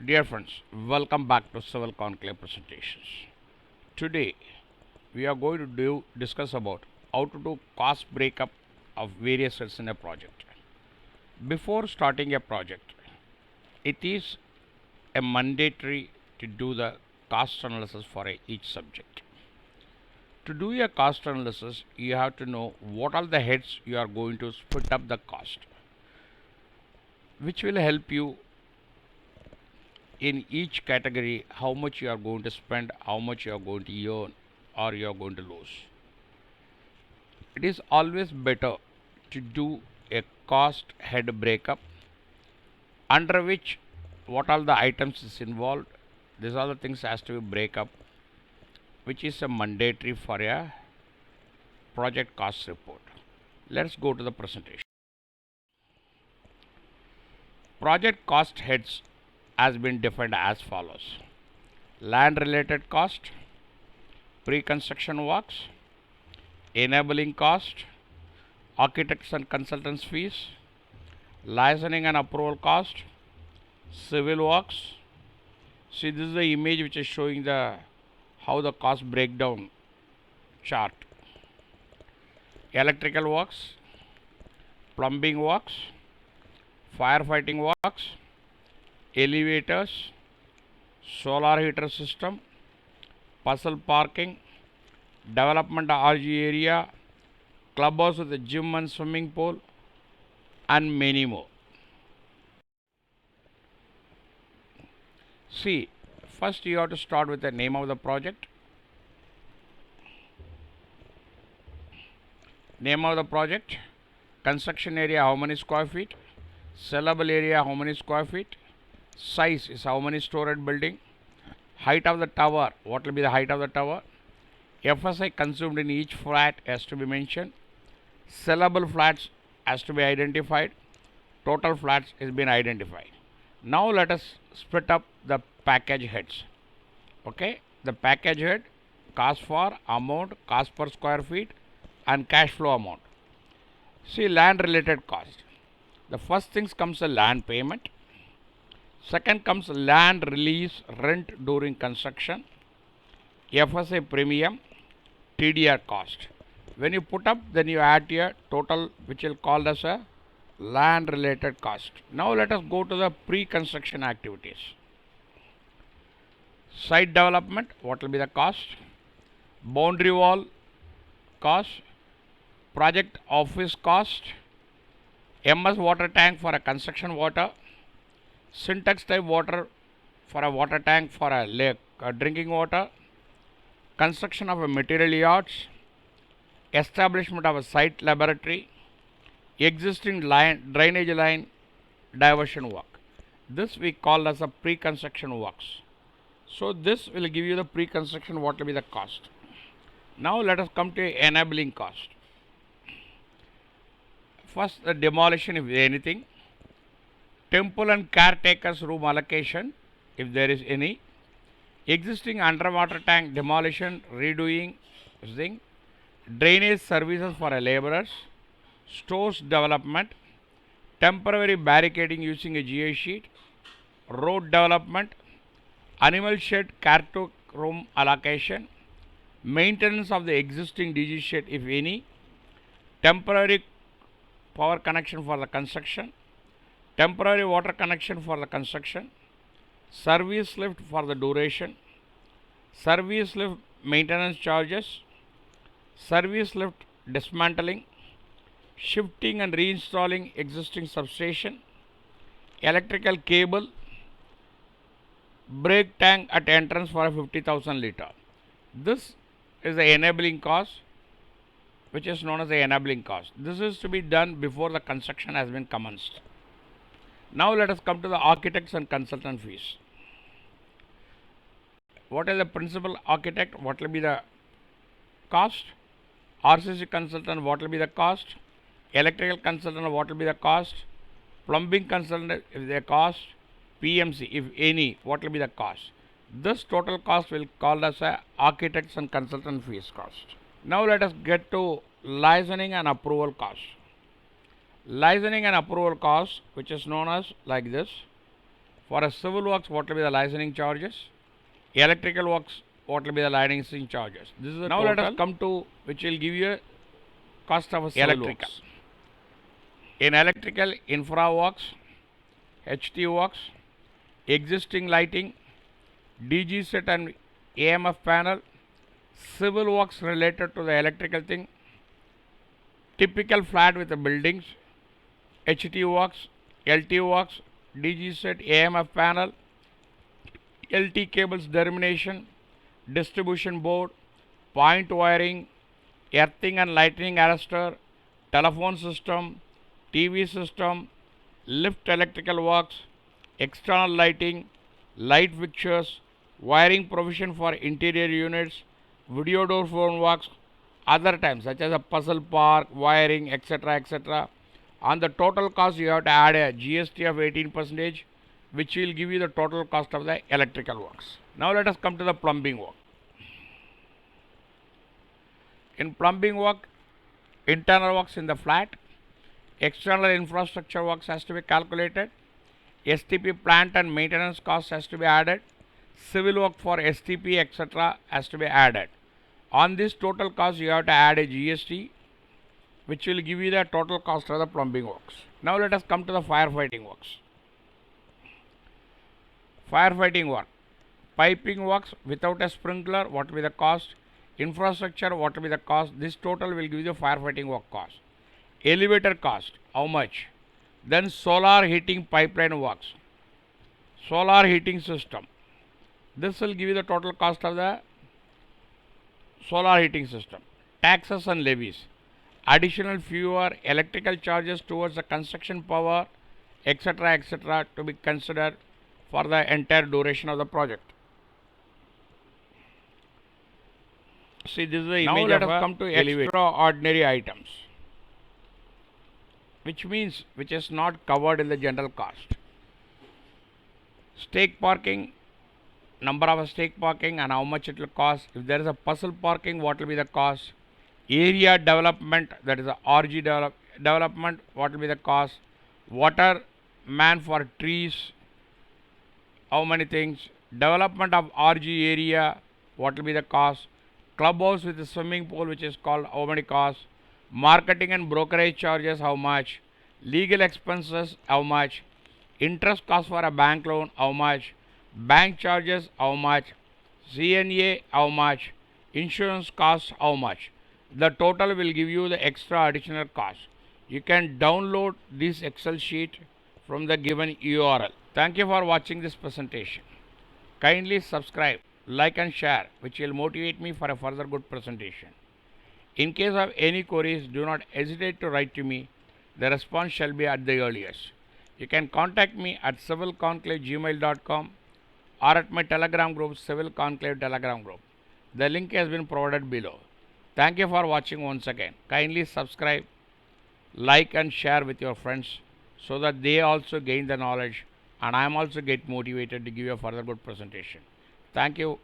Dear friends, welcome back to Civil Conclave presentations. Today we are going to discuss about how to do cost breakup of various sets in a project. Before starting a project, it is a mandatory to do the cost analysis for each subject. To do a cost analysis, you have to know what are the heads you are going to split up the cost, which will help you in each category how much you are going to spend, how much you are going to earn, or you are going to lose. It is always better to do a cost head breakup under which what all the items is involved. These are the things has to be break up, which is a mandatory for a project cost report. Let's go to the presentation. Project cost heads has been defined as follows: land related cost, pre-construction works, enabling cost, architects and consultants fees, licensing and approval cost, civil works. See, this is the image which is showing the how the cost breakdown chart. Electrical works, plumbing works, firefighting works, elevators, solar heater system, puzzle parking, development RG area, clubhouse with a gym and swimming pool, and many more. See, first you have to start with the name of the project. Name of the project, construction area how many square feet, sellable area how many square feet, size is how many storage building, height of the tower, what will be the height of the tower, FSI consumed in each flat has to be mentioned, sellable flats has to be identified, total flats is been identified. Now let us split up the package heads. Okay, the package head, cost for amount, cost per square feet, and cash flow amount. See, land related cost. The first things comes a land payment. Second comes land release rent during construction, FSA premium, TDR cost. When you put up, then you add your total, which will call as a land related cost. Now let us go to the pre-construction activities. Site development, what will be the cost? Boundary wall cost, project office cost, MS water tank for a construction water, syntax type water for a water tank for a lake, drinking water, construction of a material yards, establishment of a site laboratory, existing line, drainage line diversion work. This we call as a pre-construction works. So this will give you the pre-construction what will be the cost. Now let us come to enabling cost. First, the demolition if anything, temple and caretakers room allocation if there is any, existing underwater tank demolition, redoing, thing, drainage services for a laborers, stores development, temporary barricading using a GI sheet, road development, animal shed caretaker room allocation, maintenance of the existing DG shed if any, temporary power connection for the construction, temporary water connection for the construction, service lift for the duration, service lift maintenance charges, service lift dismantling, shifting and reinstalling existing substation, electrical cable, brake tank at entrance for a 50,000 liter. This is the enabling cost, which is known as the enabling cost. This is to be done before the construction has been commenced. Now let us come to the architects and consultant fees. What is the principal architect? What will be the cost? RCC consultant, what will be the cost? Electrical consultant, what will be the cost? Plumbing consultant, if the cost. PMC, if any, what will be the cost? This total cost will call as a architects and consultant fees cost. Now let us get to licensing and approval cost. Licensing and approval cost, which is known as like this: For a civil works, what will be the licensing charges? Electrical works, what will be the licensing charges? This is the now total. Let us come to which will give you a cost of a civil electrical works. In electrical, infra works, HT works, existing lighting, DG set and AMF panel, civil works related to the electrical thing, typical flat with the buildings, HT works, LT works, DG set, AMF panel, LT cables termination, distribution board, point wiring, earthing and lightning arrestor, telephone system, TV system, lift electrical works, external lighting, light fixtures, wiring provision for interior units, video door phone works, other times such as a puzzle park, wiring, etc. On the total cost, you have to add a GST of 18%, which will give you the total cost of the electrical works. Now let us come to the plumbing work. In plumbing work, internal works in the flat, external infrastructure works has to be calculated, STP plant and maintenance cost has to be added, civil work for STP etc. has to be added. On this total cost, you have to add a GST, which will give you the total cost of the plumbing works. Now let us come to the firefighting works. Firefighting work. Piping works without a sprinkler, what will be the cost? Infrastructure, what will be the cost? This total will give you the firefighting work cost. Elevator cost, how much? Then solar heating pipeline works. Solar heating system. This will give you the total cost of the solar heating system. Taxes and levies. Additional fewer electrical charges towards the construction power, etc. to be considered for the entire duration of the project. See, this is the image. Now let us come to extraordinary items, which means which is not covered in the general cost. Stake parking, number of stake parking and how much it will cost. If there is a puzzle parking, what will be the cost? Area development, that is a RG development, what will be the cost? Water man for trees, how many things? Development of RG area, what will be the cost? Clubhouse with a swimming pool, which is called how many cost? Marketing and brokerage charges, how much? Legal expenses, how much? Interest cost for a bank loan, how much? Bank charges, how much? CNA, how much? Insurance costs, how much? The total will give you the extra additional cost. You can download this Excel sheet from the given URL. Thank you for watching this presentation. Kindly subscribe, like and share, which will motivate me for a further good presentation. In case of any queries, do not hesitate to write to me. The response shall be at the earliest. You can contact me at civilconclave@gmail.com or at my Telegram group, Civil Conclave Telegram group. The link has been provided below. Thank you for watching once again. Kindly subscribe, like and share with your friends so that they also gain the knowledge and I am also get motivated to give you a further good presentation. Thank you.